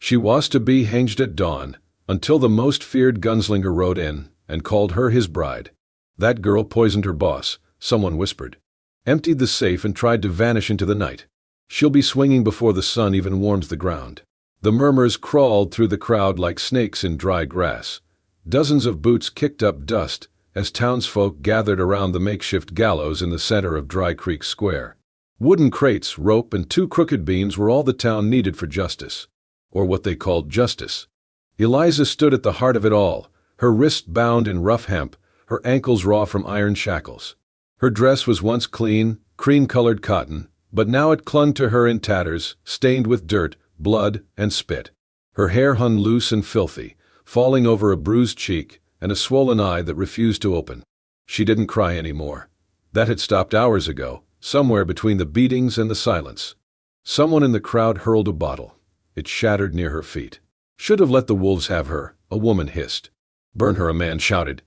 She was to be hanged at dawn, until the most feared gunslinger rode in and called her his bride. That girl poisoned her boss, someone whispered. Emptied the safe and tried to vanish into the night. She'll be swinging before the sun even warms the ground. The murmurs crawled through the crowd like snakes in dry grass. Dozens of boots kicked up dust as townsfolk gathered around the makeshift gallows in the center of Dry Creek Square. Wooden crates, rope, and 2 crooked beams were all the town needed for justice. Or what they called justice. Eliza stood at the heart of it all, her wrists bound in rough hemp, her ankles raw from iron shackles. Her dress was once clean, cream-colored cotton, but now it clung to her in tatters, stained with dirt, blood, and spit. Her hair hung loose and filthy, falling over a bruised cheek and a swollen eye that refused to open. She didn't cry anymore. That had stopped hours ago, somewhere between the beatings and the silence. Someone in the crowd hurled a bottle. It shattered near her feet. "Should have let the wolves have her," a woman hissed. "Burn her," a man shouted.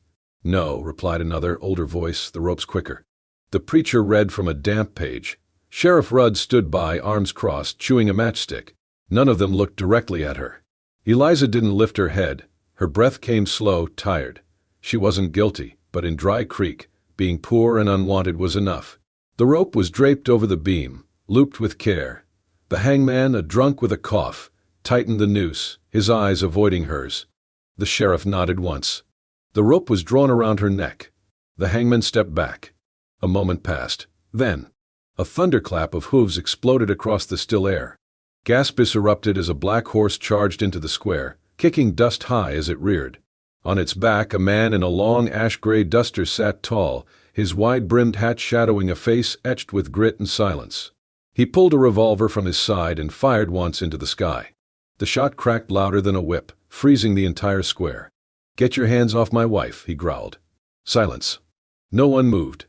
"No," replied another, older voice, the ropes quicker. The preacher read from a damp page. Sheriff Rudd stood by, arms crossed, chewing a matchstick. None of them looked directly at her. Eliza didn't lift her head. Her breath came slow, tired. She wasn't guilty, but in Dry Creek, being poor and unwanted was enough. The rope was draped over the beam, looped with care. The hangman, a drunk with a cough, tightened the noose, his eyes avoiding hers. The sheriff nodded once. The rope was drawn around her neck. The hangman stepped back. A moment passed. Then, a thunderclap of hooves exploded across the still air. Gasps erupted as a black horse charged into the square, kicking dust high as it reared. On its back, a man in a long ash-gray duster sat tall, his wide-brimmed hat shadowing a face etched with grit and silence. He pulled a revolver from his side and fired once into the sky. The shot cracked louder than a whip, freezing the entire square. "Get your hands off my wife," he growled. Silence. No one moved.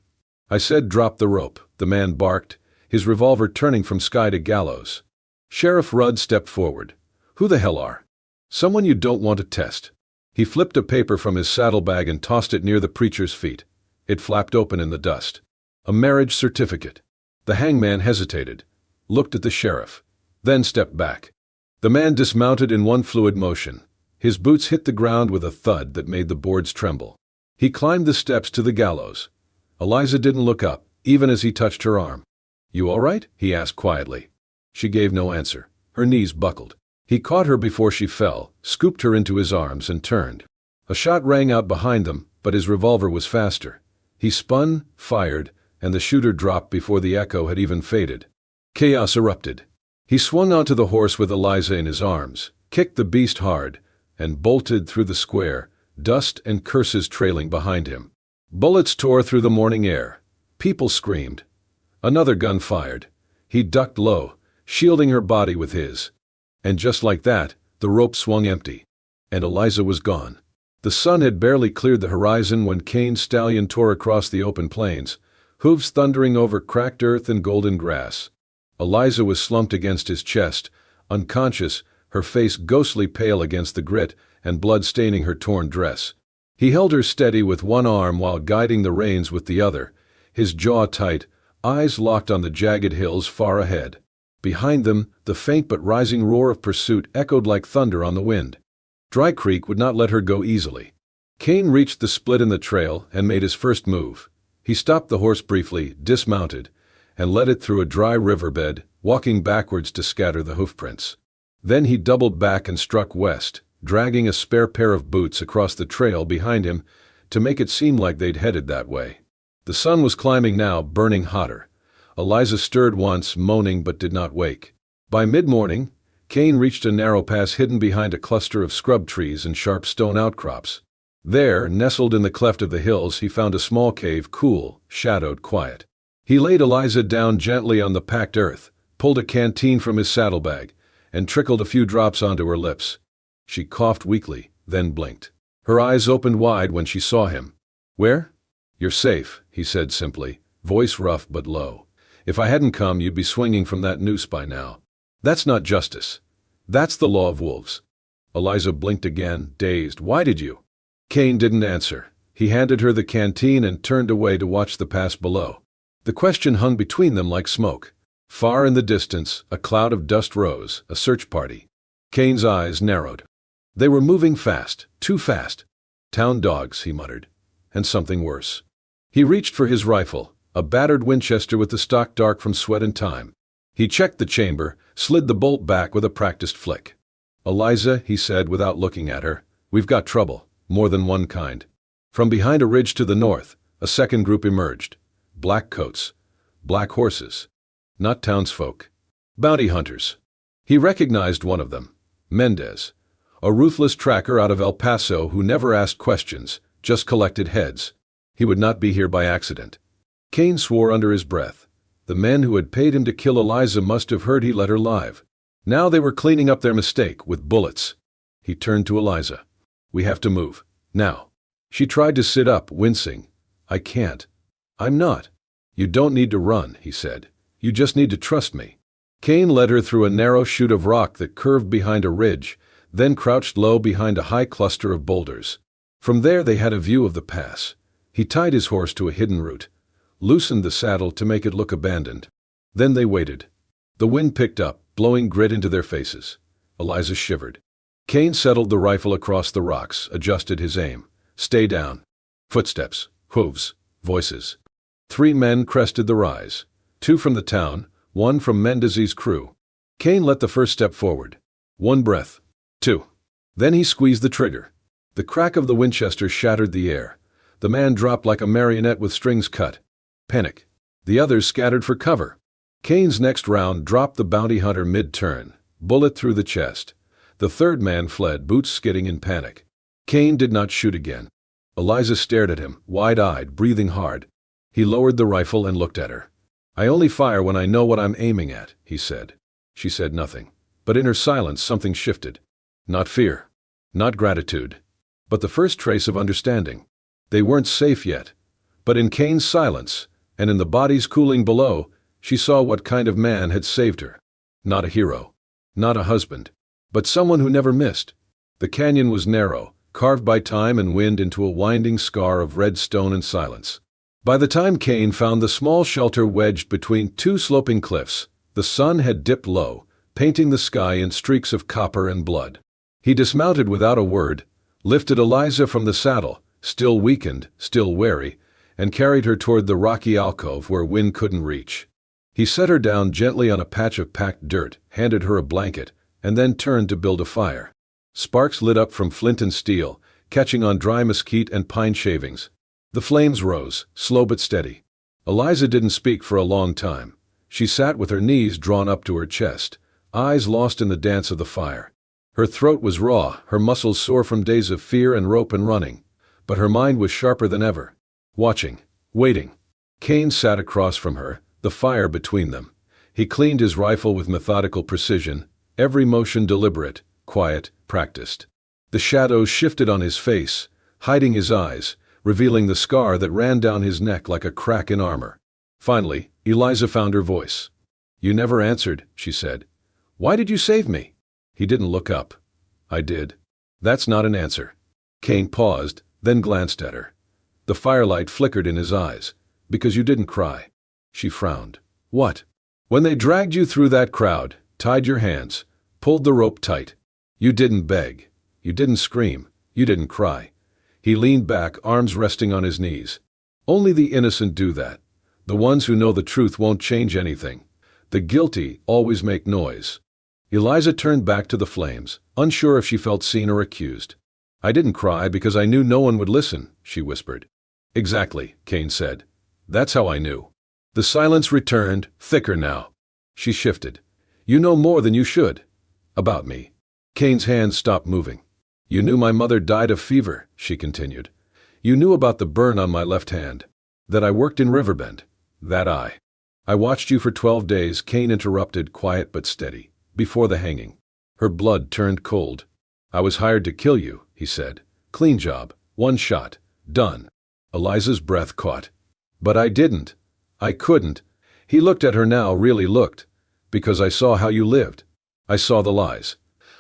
"I said drop the rope," the man barked, his revolver turning from sky to gallows. Sheriff Rudd stepped forward. "Who the hell are? Someone you don't want to test." He flipped a paper from his saddlebag and tossed it near the preacher's feet. It flapped open in the dust. A marriage certificate. The hangman hesitated, looked at the sheriff, then stepped back. The man dismounted in one fluid motion. His boots hit the ground with a thud that made the boards tremble. He climbed the steps to the gallows. Eliza didn't look up, even as he touched her arm. "You all right?" he asked quietly. She gave no answer. Her knees buckled. He caught her before she fell, scooped her into his arms, and turned. A shot rang out behind them, but his revolver was faster. He spun, fired, and the shooter dropped before the echo had even faded. Chaos erupted. He swung onto the horse with Eliza in his arms, kicked the beast hard, and bolted through the square, dust and curses trailing behind him. Bullets tore through the morning air. People screamed. Another gun fired. He ducked low, shielding her body with his. And just like that, the rope swung empty. And Eliza was gone. The sun had barely cleared the horizon when Cain's stallion tore across the open plains, hooves thundering over cracked earth and golden grass. Eliza was slumped against his chest, unconscious, her face ghostly pale against the grit and blood staining her torn dress. He held her steady with one arm while guiding the reins with the other, his jaw tight, eyes locked on the jagged hills far ahead. Behind them, the faint but rising roar of pursuit echoed like thunder on the wind. Dry Creek would not let her go easily. Cain reached the split in the trail and made his first move. He stopped the horse briefly, dismounted, and led it through a dry riverbed, walking backwards to scatter the hoofprints. Then he doubled back and struck west, dragging a spare pair of boots across the trail behind him to make it seem like they'd headed that way. The sun was climbing now, burning hotter. Eliza stirred once, moaning, but did not wake. By mid-morning, Cain reached a narrow pass hidden behind a cluster of scrub trees and sharp stone outcrops. There, nestled in the cleft of the hills, he found a small cave, cool, shadowed, quiet. He laid Eliza down gently on the packed earth, pulled a canteen from his saddlebag, and trickled a few drops onto her lips. She coughed weakly, then blinked. Her eyes opened wide when she saw him. "Where?" "You're safe," he said simply, voice rough but low. "If I hadn't come, you'd be swinging from that noose by now. That's not justice. That's the law of wolves." Eliza blinked again, dazed. "Why did you?" Cain didn't answer. He handed her the canteen and turned away to watch the pass below. The question hung between them like smoke. Far in the distance, a cloud of dust rose, a search party. Kane's eyes narrowed. They were moving fast, too fast. Town dogs, he muttered. And something worse. He reached for his rifle, a battered Winchester with the stock dark from sweat and time. He checked the chamber, slid the bolt back with a practiced flick. "Eliza," he said without looking at her, "we've got trouble, more than one kind." From behind a ridge to the north, a second group emerged. Black coats. Black horses. Not townsfolk. Bounty hunters. He recognized one of them. Mendez. A ruthless tracker out of El Paso who never asked questions, just collected heads. He would not be here by accident. Kane swore under his breath. The men who had paid him to kill Eliza must have heard he let her live. Now they were cleaning up their mistake with bullets. He turned to Eliza. "We have to move. Now." She tried to sit up, wincing. "I can't." "I'm not." "You don't need to run," he said. "You just need to trust me." Kane led her through a narrow chute of rock that curved behind a ridge, then crouched low behind a high cluster of boulders. From there they had a view of the pass. He tied his horse to a hidden route, loosened the saddle to make it look abandoned. Then they waited. The wind picked up, blowing grit into their faces. Eliza shivered. Kane settled the rifle across the rocks, adjusted his aim. "Stay down." Footsteps, hooves, voices. 3 men crested the rise. 2 from the town, 1 from Mendez's crew. Kane let the first step forward. 1 breath. 2. Then he squeezed the trigger. The crack of the Winchester shattered the air. The man dropped like a marionette with strings cut. Panic. The others scattered for cover. Kane's next round dropped the bounty hunter mid-turn, bullet through the chest. The third man fled, boots skidding in panic. Kane did not shoot again. Eliza stared at him, wide-eyed, breathing hard. He lowered the rifle and looked at her. "I only fire when I know what I'm aiming at," he said. She said nothing. But in her silence something shifted. Not fear. Not gratitude. But the first trace of understanding. They weren't safe yet. But in Kane's silence, and in the bodies cooling below, she saw what kind of man had saved her. Not a hero. Not a husband. But someone who never missed. The canyon was narrow, carved by time and wind into a winding scar of red stone and silence. By the time Kane found the small shelter wedged between 2 sloping cliffs, the sun had dipped low, painting the sky in streaks of copper and blood. He dismounted without a word, lifted Eliza from the saddle, still weakened, still wary, and carried her toward the rocky alcove where wind couldn't reach. He set her down gently on a patch of packed dirt, handed her a blanket, and then turned to build a fire. Sparks lit up from flint and steel, catching on dry mesquite and pine shavings. The flames rose, slow but steady. Eliza didn't speak for a long time. She sat with her knees drawn up to her chest, eyes lost in the dance of the fire. Her throat was raw, her muscles sore from days of fear and rope and running. But her mind was sharper than ever. Watching, waiting. Kane sat across from her, the fire between them. He cleaned his rifle with methodical precision, every motion deliberate, quiet, practiced. The shadows shifted on his face, hiding his eyes, revealing the scar that ran down his neck like a crack in armor. Finally, Eliza found her voice. "You never answered," she said. "Why did you save me?" He didn't look up. "I did." "That's not an answer." Kane paused, then glanced at her. The firelight flickered in his eyes. "Because you didn't cry." She frowned. "What?" "When they dragged you through that crowd, tied your hands, pulled the rope tight. You didn't beg. You didn't scream. You didn't cry." He leaned back, arms resting on his knees. "Only the innocent do that. The ones who know the truth won't change anything. The guilty always make noise." Eliza turned back to the flames, unsure if she felt seen or accused. "I didn't cry because I knew no one would listen," she whispered. "Exactly," Kane said. "That's how I knew." The silence returned, thicker now. She shifted. "You know more than you should. About me." Kane's hands stopped moving. "You knew my mother died of fever," she continued. "You knew about the burn on my left hand. That I worked in Riverbend. That I watched you for 12 days," Kane interrupted, quiet but steady, "before the hanging." Her blood turned cold. "I was hired to kill you," he said. "Clean job. 1 shot. Done." Eliza's breath caught. "But I didn't. I couldn't." He looked at her now, really looked. "Because I saw how you lived. I saw the lies.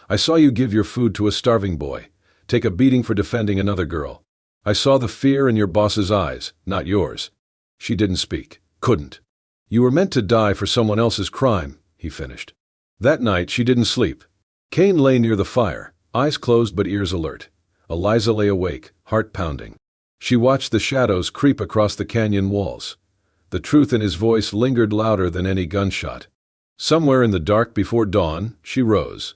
I saw you give your food to a starving boy, take a beating for defending another girl. I saw the fear in your boss's eyes, not yours." She didn't speak. Couldn't. "You were meant to die for someone else's crime," he finished. That night she didn't sleep. Kane lay near the fire, eyes closed but ears alert. Eliza lay awake, heart pounding. She watched the shadows creep across the canyon walls. The truth in his voice lingered louder than any gunshot. Somewhere in the dark before dawn, she rose,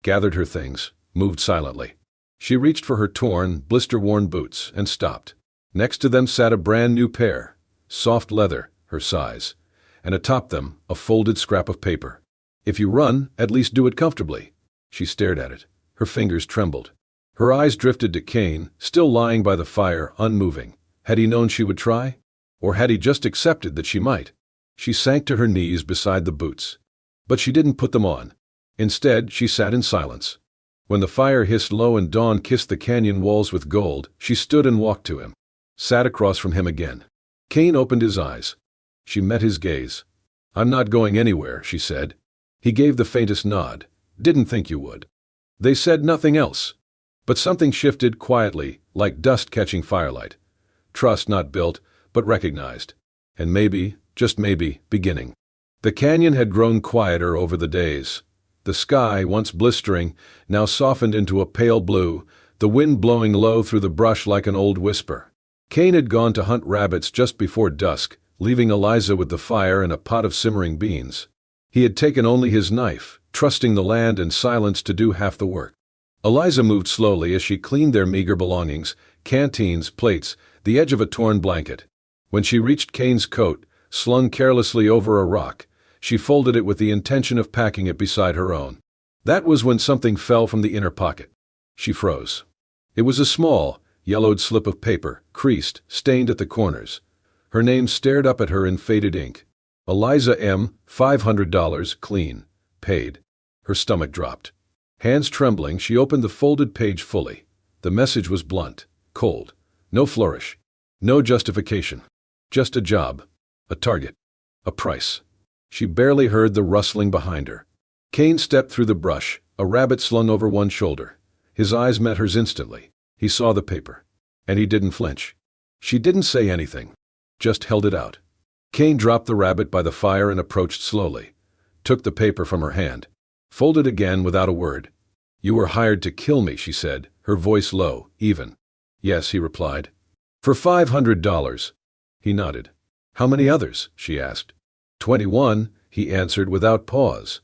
gathered her things, moved silently. She reached for her torn, blister-worn boots and stopped. Next to them sat a brand-new pair, soft leather, her size, and atop them a folded scrap of paper. "If you run, at least do it comfortably." She stared at it. Her fingers trembled. Her eyes drifted to Kane, still lying by the fire, unmoving. Had he known she would try? Or had he just accepted that she might? She sank to her knees beside the boots. But she didn't put them on. Instead, she sat in silence. When the fire hissed low and dawn kissed the canyon walls with gold, she stood and walked to him. Sat across from him again. Kane opened his eyes. She met his gaze. "I'm not going anywhere," she said. He gave the faintest nod. "Didn't think you would." They said nothing else. But something shifted quietly, like dust catching firelight. Trust not built, but recognized. And maybe, just maybe, beginning. The canyon had grown quieter over the days. The sky, once blistering, now softened into a pale blue, the wind blowing low through the brush like an old whisper. Kane had gone to hunt rabbits just before dusk, leaving Eliza with the fire and a pot of simmering beans. He had taken only his knife, trusting the land and silence to do half the work. Eliza moved slowly as she cleaned their meager belongings, canteens, plates, the edge of a torn blanket. When she reached Kane's coat, slung carelessly over a rock, she folded it with the intention of packing it beside her own. That was when something fell from the inner pocket. She froze. It was a small, yellowed slip of paper, creased, stained at the corners. Her name stared up at her in faded ink. Eliza M., $500, clean, paid. Her stomach dropped. Hands trembling, she opened the folded page fully. The message was blunt, cold. No flourish. No justification. Just a job. A target. A price. She barely heard the rustling behind her. Kane stepped through the brush, a rabbit slung over one shoulder. His eyes met hers instantly. He saw the paper. And he didn't flinch. She didn't say anything. Just held it out. Kane dropped the rabbit by the fire and approached slowly. Took the paper from her hand. Folded again without a word. "You were hired to kill me," she said, her voice low, even. "Yes," he replied. "For $500. He nodded. "How many others?" she asked. 21, he answered without pause.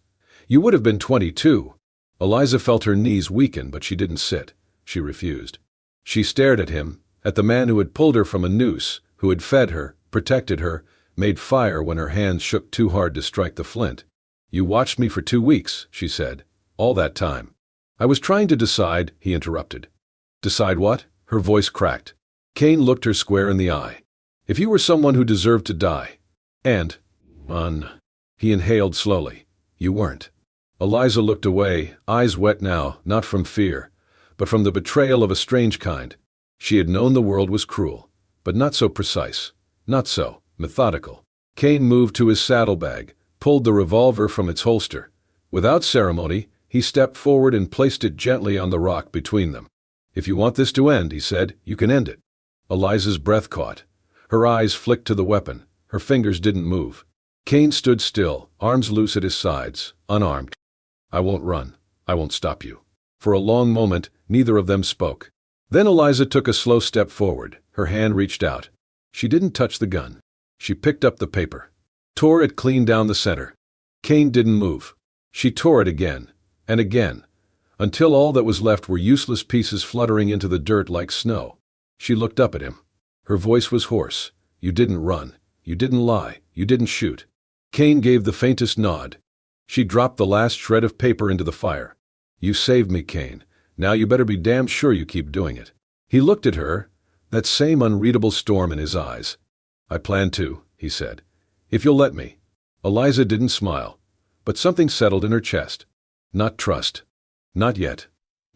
"You would have been 22. Eliza felt her knees weaken, but she didn't sit. She refused. She stared at him, at the man who had pulled her from a noose, who had fed her, protected her, made fire when her hands shook too hard to strike the flint. "You watched me for 2 weeks, she said. "All that time." "I was trying to decide," he interrupted. "Decide what?" Her voice cracked. Kane looked her square in the eye. "If you were someone who deserved to die. And, he inhaled slowly. "You weren't." Eliza looked away, eyes wet now, not from fear, but from the betrayal of a strange kind. She had known the world was cruel, but not so precise, not so methodical. Kane moved to his saddlebag, pulled the revolver from its holster. Without ceremony, he stepped forward and placed it gently on the rock between them. "If you want this to end," he said, "you can end it." Eliza's breath caught. Her eyes flicked to the weapon. Her fingers didn't move. Kane stood still, arms loose at his sides, unarmed. "I won't run. I won't stop you." For a long moment, neither of them spoke. Then Eliza took a slow step forward. Her hand reached out. She didn't touch the gun. She picked up the paper. Tore it clean down the center. Kane didn't move. She tore it again, and again, until all that was left were useless pieces fluttering into the dirt like snow. She looked up at him. Her voice was hoarse. "You didn't run. You didn't lie. You didn't shoot." Kane gave the faintest nod. She dropped the last shred of paper into the fire. "You saved me, Kane. Now you better be damn sure you keep doing it." He looked at her, that same unreadable storm in his eyes. "I plan to," he said. "If you'll let me." Eliza didn't smile, but something settled in her chest. Not trust. Not yet.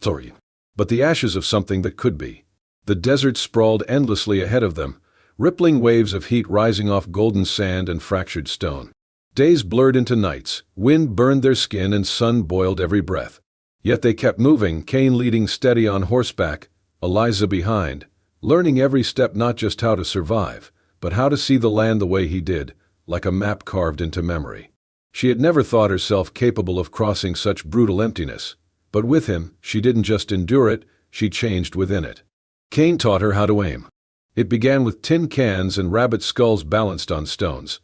Sorry. But the ashes of something that could be. The desert sprawled endlessly ahead of them, rippling waves of heat rising off golden sand and fractured stone. Days blurred into nights, wind burned their skin and sun boiled every breath. Yet they kept moving, Kane leading steady on horseback, Eliza behind, learning every step not just how to survive, but how to see the land the way he did, like a map carved into memory. She had never thought herself capable of crossing such brutal emptiness. But with him, she didn't just endure it, she changed within it. Cain taught her how to aim. It began with tin cans and rabbit skulls balanced on stones.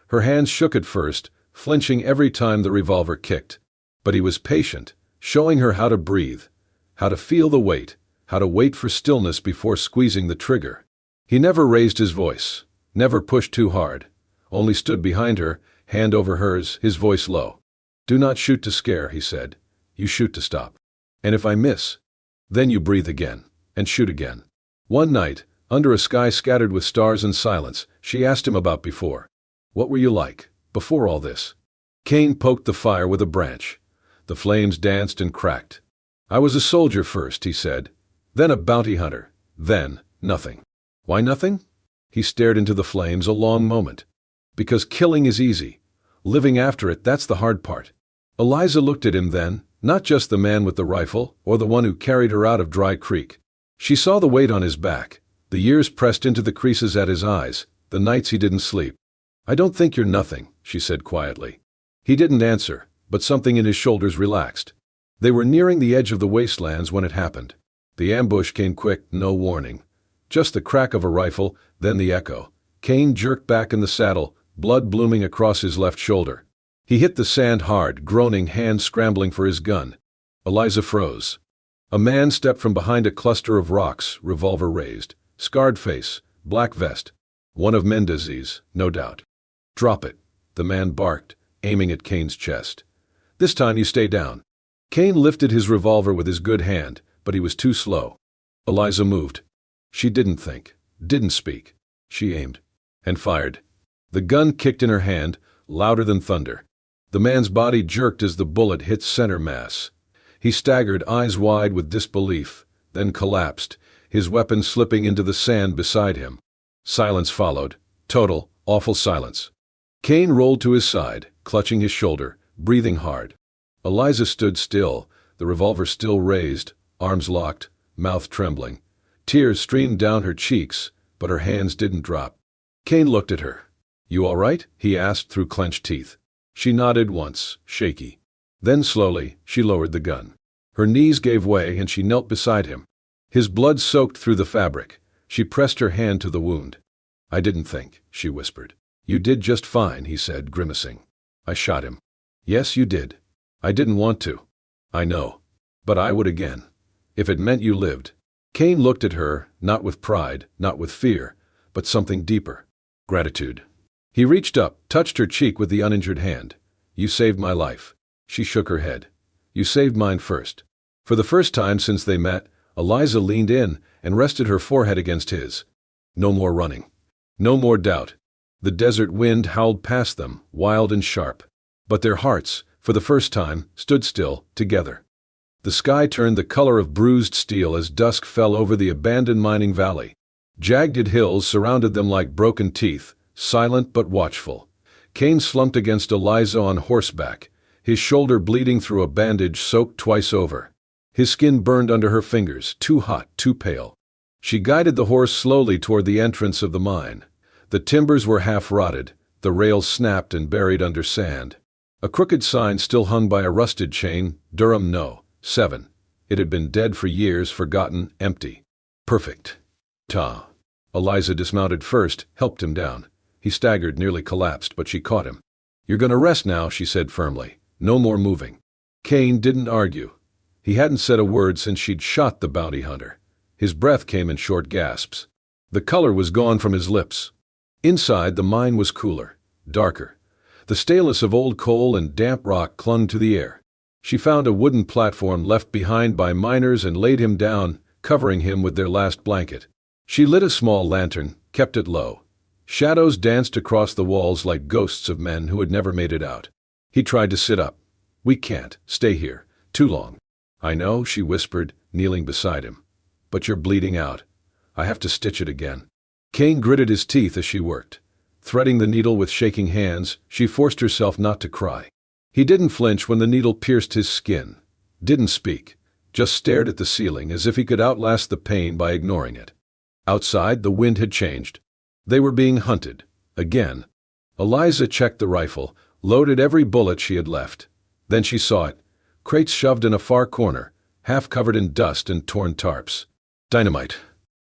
Her hands shook at first, flinching every time the revolver kicked. But he was patient, showing her how to breathe, how to feel the weight, how to wait for stillness before squeezing the trigger. He never raised his voice, never pushed too hard, only stood behind her, hand over hers, his voice low. "Do not shoot to scare," he said. "You shoot to stop. And if I miss, then you breathe again, and shoot again." One night, under a sky scattered with stars and silence, she asked him about before. "What were you like, before all this?" Cain poked the fire with a branch. The flames danced and cracked. "I was a soldier first," he said. "Then a bounty hunter. Then, nothing." "Why nothing?" He stared into the flames a long moment. "Because killing is easy. Living after it, that's the hard part." Eliza looked at him then, not just the man with the rifle, or the one who carried her out of Dry Creek. She saw the weight on his back, the years pressed into the creases at his eyes, the nights he didn't sleep. "I don't think you're nothing," she said quietly. He didn't answer, but something in his shoulders relaxed. They were nearing the edge of the wastelands when it happened. The ambush came quick, no warning. Just the crack of a rifle, then the echo. Cain jerked back in the saddle, blood blooming across his left shoulder. He hit the sand hard, groaning, hands scrambling for his gun. Eliza froze. A man stepped from behind a cluster of rocks, revolver raised. Scarred face, black vest. One of Mendez's, no doubt. "Drop it," the man barked, aiming at Cain's chest. "This time you stay down." Cain lifted his revolver with his good hand, but he was too slow. Eliza moved. She didn't think, didn't speak. She aimed. And fired. The gun kicked in her hand, louder than thunder. The man's body jerked as the bullet hit center mass. He staggered, eyes wide with disbelief, then collapsed, his weapon slipping into the sand beside him. Silence followed. Total, awful silence. Cain rolled to his side, clutching his shoulder, breathing hard. Eliza stood still, the revolver still raised, arms locked, mouth trembling. Tears streamed down her cheeks, but her hands didn't drop. Cain looked at her. "You all right?" he asked through clenched teeth. She nodded once, shaky. Then slowly, she lowered the gun. Her knees gave way and she knelt beside him. His blood soaked through the fabric. She pressed her hand to the wound. "I didn't think," she whispered. "You did just fine," he said, grimacing. "I shot him." "Yes, you did. I didn't want to." "I know. But I would again. If it meant you lived." Cain looked at her, not with pride, not with fear, but something deeper. Gratitude. He reached up, touched her cheek with the uninjured hand. "You saved my life." She shook her head. "You saved mine first." For the first time since they met, Eliza leaned in and rested her forehead against his. No more running. No more doubt. The desert wind howled past them, wild and sharp. But their hearts, for the first time, stood still, together. The sky turned the color of bruised steel as dusk fell over the abandoned mining valley. Jagged hills surrounded them like broken teeth, silent but watchful. Cain slumped against Eliza on horseback, his shoulder bleeding through a bandage soaked twice over. His skin burned under her fingers, too hot, too pale. She guided the horse slowly toward the entrance of the mine. The timbers were half rotted, the rails snapped and buried under sand. A crooked sign still hung by a rusted chain, Durham No. 7. It had been dead for years, forgotten, empty. Perfect. Ta. Eliza dismounted first, helped him down. He staggered, nearly collapsed, but she caught him. "You're gonna rest now," she said firmly. "No more moving." Cain didn't argue. He hadn't said a word since she'd shot the bounty hunter. His breath came in short gasps. The color was gone from his lips. Inside, the mine was cooler, darker. The staleness of old coal and damp rock clung to the air. She found a wooden platform left behind by miners and laid him down, covering him with their last blanket. She lit a small lantern, kept it low. Shadows danced across the walls like ghosts of men who had never made it out. He tried to sit up. "We can't stay here too long." "I know," she whispered, kneeling beside him. "But you're bleeding out. I have to stitch it again." Cain gritted his teeth as she worked. Threading the needle with shaking hands, she forced herself not to cry. He didn't flinch when the needle pierced his skin. Didn't speak. Just stared at the ceiling as if he could outlast the pain by ignoring it. Outside, the wind had changed. They were being hunted. Again. Eliza checked the rifle, loaded every bullet she had left. Then she saw it. crates shoved in a far corner, half covered in dust and torn tarps. Dynamite.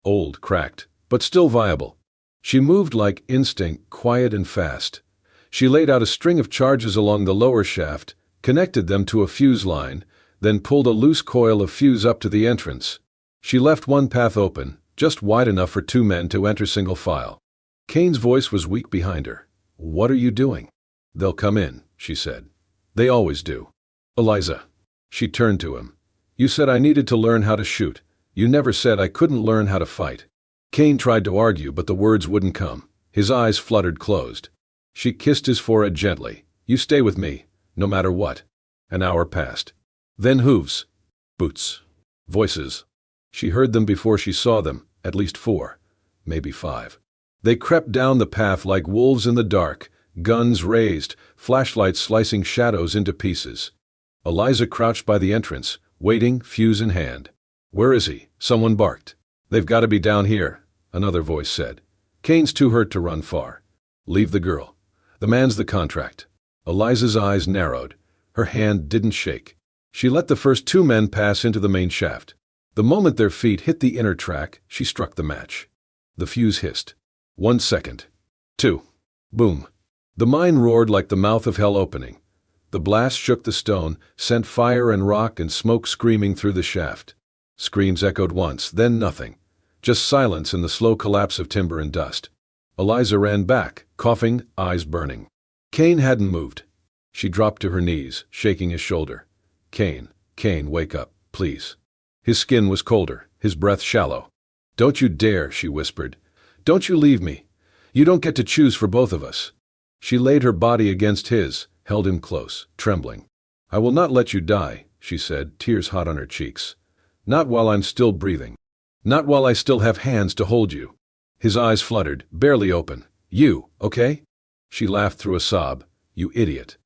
Old, cracked, but still viable. She moved like instinct, quiet and fast. She laid out a string of charges along the lower shaft, connected them to a fuse line, then pulled a loose coil of fuse up to the entrance. She left one path open, just wide enough for 2 men to enter single file. Kane's voice was weak behind her. "What are you doing?" "They'll come in," she said. "They always do." "Eliza." She turned to him. "You said I needed to learn how to shoot. You never said I couldn't learn how to fight." Kane tried to argue, but the words wouldn't come. His eyes fluttered closed. She kissed his forehead gently. "You stay with me, no matter what." An hour passed. Then hooves. Boots. Voices. She heard them before she saw them, at least 4, maybe 5. They crept down the path like wolves in the dark, guns raised, flashlights slicing shadows into pieces. Eliza crouched by the entrance, waiting, fuse in hand. "Where is he?" Someone barked. "They've got to be down here," another voice said. "Kane's too hurt to run far. Leave the girl. The man's the contract." Eliza's eyes narrowed. Her hand didn't shake. She let the first 2 men pass into the main shaft. The moment their feet hit the inner track, she struck the match. The fuse hissed. 1 second. 2. Boom. The mine roared like the mouth of hell opening. The blast shook the stone, sent fire and rock and smoke screaming through the shaft. Screams echoed once, then nothing. Just silence and the slow collapse of timber and dust. Eliza ran back, coughing, eyes burning. Kane hadn't moved. She dropped to her knees, shaking his shoulder. "Kane, wake up, please." His skin was colder, his breath shallow. "Don't you dare," she whispered. "Don't you leave me. You don't get to choose for both of us." She laid her body against his, held him close, trembling. "I will not let you die," she said, tears hot on her cheeks. "Not while I'm still breathing. Not while I still have hands to hold you." His eyes fluttered, barely open. "You, okay?" She laughed through a sob. "You idiot."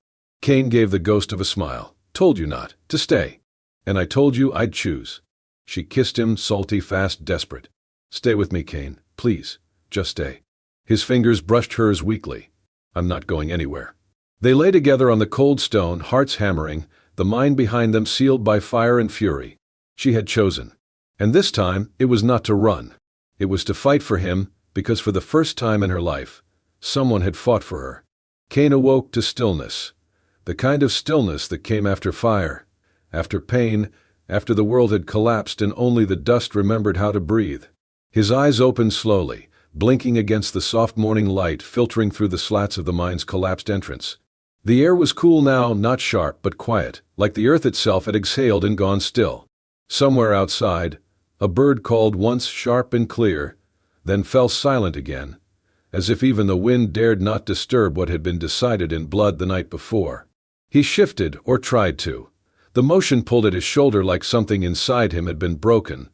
Kane gave the ghost of a smile. "Told you not, to stay. And I told you I'd choose." She kissed him, salty, fast, desperate. "Stay with me, Kane, please. Just stay." His fingers brushed hers weakly. "I'm not going anywhere." They lay together on the cold stone, hearts hammering, the mind behind them sealed by fire and fury. She had chosen. And this time, it was not to run. It was to fight for him, because for the first time in her life, someone had fought for her. Kane awoke to stillness. The kind of stillness that came after fire, after pain, after the world had collapsed and only the dust remembered how to breathe. His eyes opened slowly, blinking against the soft morning light filtering through the slats of the mine's collapsed entrance. The air was cool now, not sharp but quiet, like the earth itself had exhaled and gone still. Somewhere outside, a bird called once sharp and clear, then fell silent again, as if even the wind dared not disturb what had been decided in blood the night before. He shifted, or tried to. The motion pulled at his shoulder like something inside him had been broken,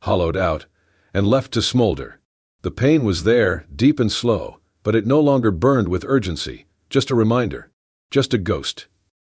hollowed out, and left to smolder. The pain was there, deep and slow, but it no longer burned with urgency, just a reminder, just a ghost.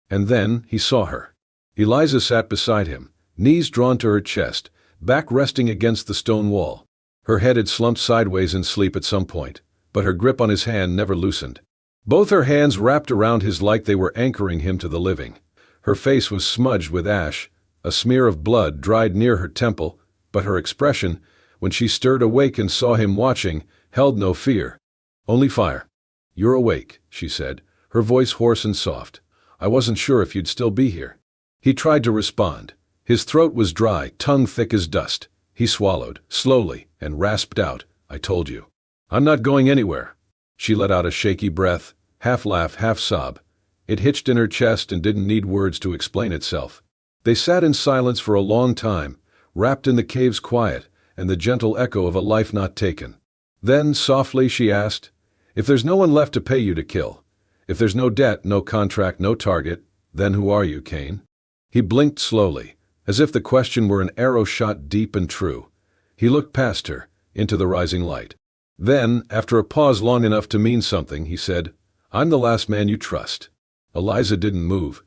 And then he saw her. Eliza sat beside him, knees drawn to her chest, back resting against the stone wall. Her head had slumped sideways in sleep at some point, but her grip on his hand never loosened. Both her hands wrapped around his like they were anchoring him to the living. Her face was smudged with ash, a smear of blood dried near her temple, but her expression, when she stirred awake and saw him watching, held no fear. Only fire. "You're awake," she said, her voice hoarse and soft. "I wasn't sure if you'd still be here." He tried to respond. His throat was dry, tongue thick as dust. He swallowed, slowly, and rasped out, "I told you." "I'm not going anywhere." She let out a shaky breath, half laugh, half sob. It hitched in her chest and didn't need words to explain itself. They sat in silence for a long time, wrapped in the cave's quiet and the gentle echo of a life not taken. Then, softly, she asked, "If there's no one left to pay you to kill, if there's no debt, no contract, no target, then who are you, Kane?" He blinked slowly, as if the question were an arrow shot deep and true. He looked past her, into the rising light. Then, after a pause long enough to mean something, he said, "I'm the last man you trust." Eliza didn't move,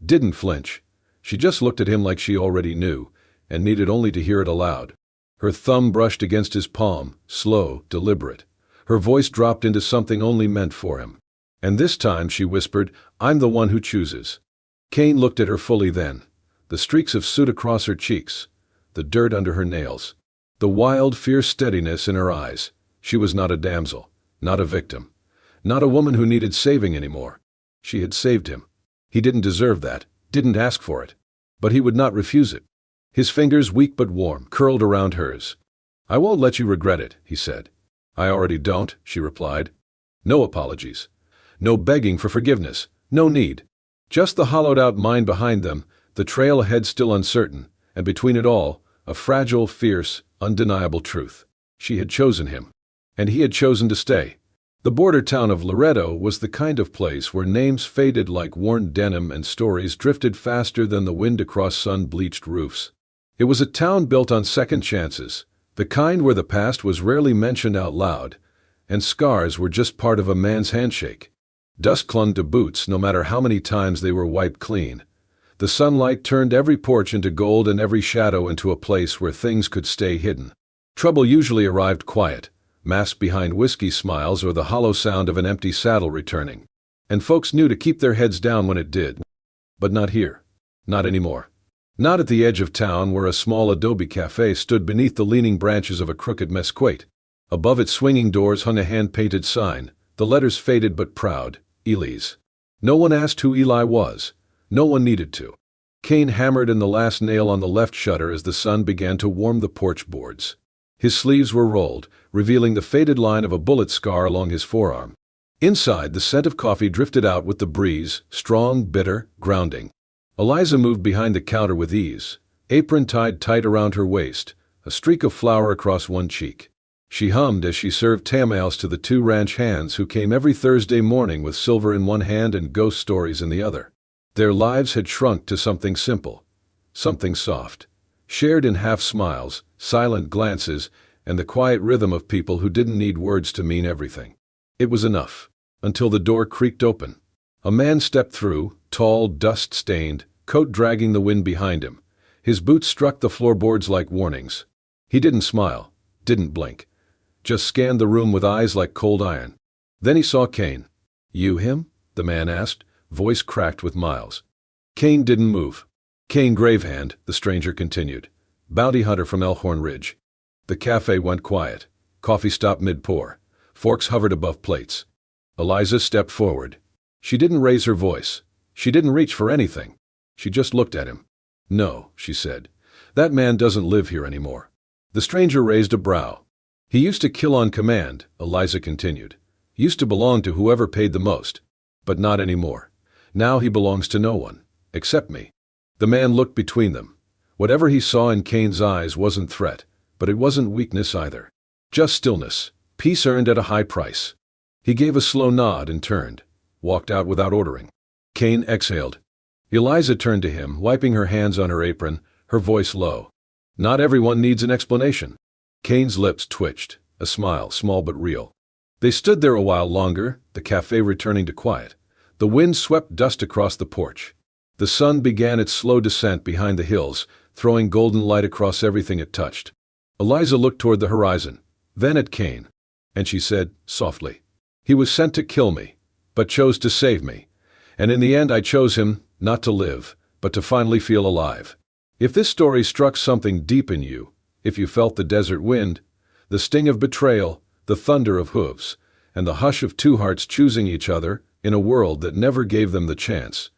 didn't flinch. She just looked at him like she already knew, and needed only to hear it aloud. Her thumb brushed against his palm, slow, deliberate. Her voice dropped into something only meant for him. "And this time," she whispered, "I'm the one who chooses." Kane looked at her fully then. the streaks of soot across her cheeks, the dirt under her nails, the wild, fierce steadiness in her eyes. She was not a damsel, not a victim, not a woman who needed saving anymore. She had saved him. He didn't deserve that, didn't ask for it. But he would not refuse it. His fingers, weak but warm, curled around hers. "I won't let you regret it," he said. "I already don't," she replied. No apologies. No begging for forgiveness. No need. Just the hollowed-out mind behind them, the trail ahead still uncertain, and between it all, a fragile, fierce, undeniable truth. She had chosen him. And he had chosen to stay. The border town of Loretto was the kind of place where names faded like worn denim and stories drifted faster than the wind across sun-bleached roofs. It was a town built on second chances, the kind where the past was rarely mentioned out loud, and scars were just part of a man's handshake. Dust clung to boots no matter how many times they were wiped clean. The sunlight turned every porch into gold and every shadow into a place where things could stay hidden. Trouble usually arrived quiet, masked behind whiskey smiles or the hollow sound of an empty saddle returning. And folks knew to keep their heads down when it did. But not here. Not anymore. Not at the edge of town where a small adobe cafe stood beneath the leaning branches of a crooked mesquite. Above its swinging doors hung a hand-painted sign, the letters faded but proud, Eli's. No one asked who Eli was. No one needed to. Cain hammered in the last nail on the left shutter as the sun began to warm the porch boards. His sleeves were rolled, revealing the faded line of a bullet scar along his forearm. Inside, the scent of coffee drifted out with the breeze, strong, bitter, grounding. Eliza moved behind the counter with ease, apron tied tight around her waist, a streak of flour across one cheek. She hummed as she served tamales to the two ranch hands who came every Thursday morning with silver in one hand and ghost stories in the other. Their lives had shrunk to something simple, something soft, shared in half-smiles, silent glances, and the quiet rhythm of people who didn't need words to mean everything. It was enough, until the door creaked open. A man stepped through, tall, dust-stained, coat dragging the wind behind him. His boots struck the floorboards like warnings. He didn't smile, didn't blink, just scanned the room with eyes like cold iron. Then he saw Cain. "You him?" the man asked, voice cracked with miles. Cain didn't move. "Cain Gravehand," the stranger continued, "bounty hunter from Elkhorn Ridge." The cafe went quiet. Coffee stopped mid-pour. Forks hovered above plates. Eliza stepped forward. She didn't raise her voice. She didn't reach for anything. She just looked at him. "No," she said. "That man doesn't live here anymore." The stranger raised a brow. "He used to kill on command," Eliza continued. "Used to belong to whoever paid the most. But not anymore. Now he belongs to no one. Except me." The man looked between them. Whatever he saw in Cain's eyes wasn't threat, but it wasn't weakness either. Just stillness, peace earned at a high price. He gave a slow nod and turned, walked out without ordering. Cain exhaled. Eliza turned to him, wiping her hands on her apron, her voice low. "Not everyone needs an explanation." Cain's lips twitched, a smile, small but real. They stood there a while longer, the cafe returning to quiet. The wind swept dust across the porch. The sun began its slow descent behind the hills, throwing golden light across everything it touched. Eliza looked toward the horizon, then at Cain, and she said, softly, "He was sent to kill me, but chose to save me. And in the end I chose him, not to live, but to finally feel alive." If this story struck something deep in you, if you felt the desert wind, the sting of betrayal, the thunder of hooves, and the hush of two hearts choosing each other in a world that never gave them the chance,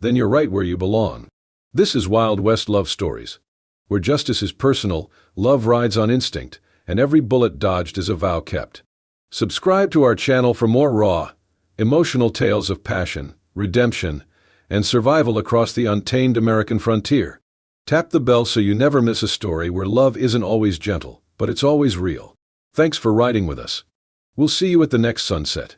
then you're right where you belong. This is Wild West Love Stories, where justice is personal, love rides on instinct, and every bullet dodged is a vow kept. Subscribe to our channel for more raw, emotional tales of passion, redemption, and survival across the untamed American frontier. Tap the bell so you never miss a story where love isn't always gentle, but it's always real. Thanks for riding with us. We'll see you at the next sunset.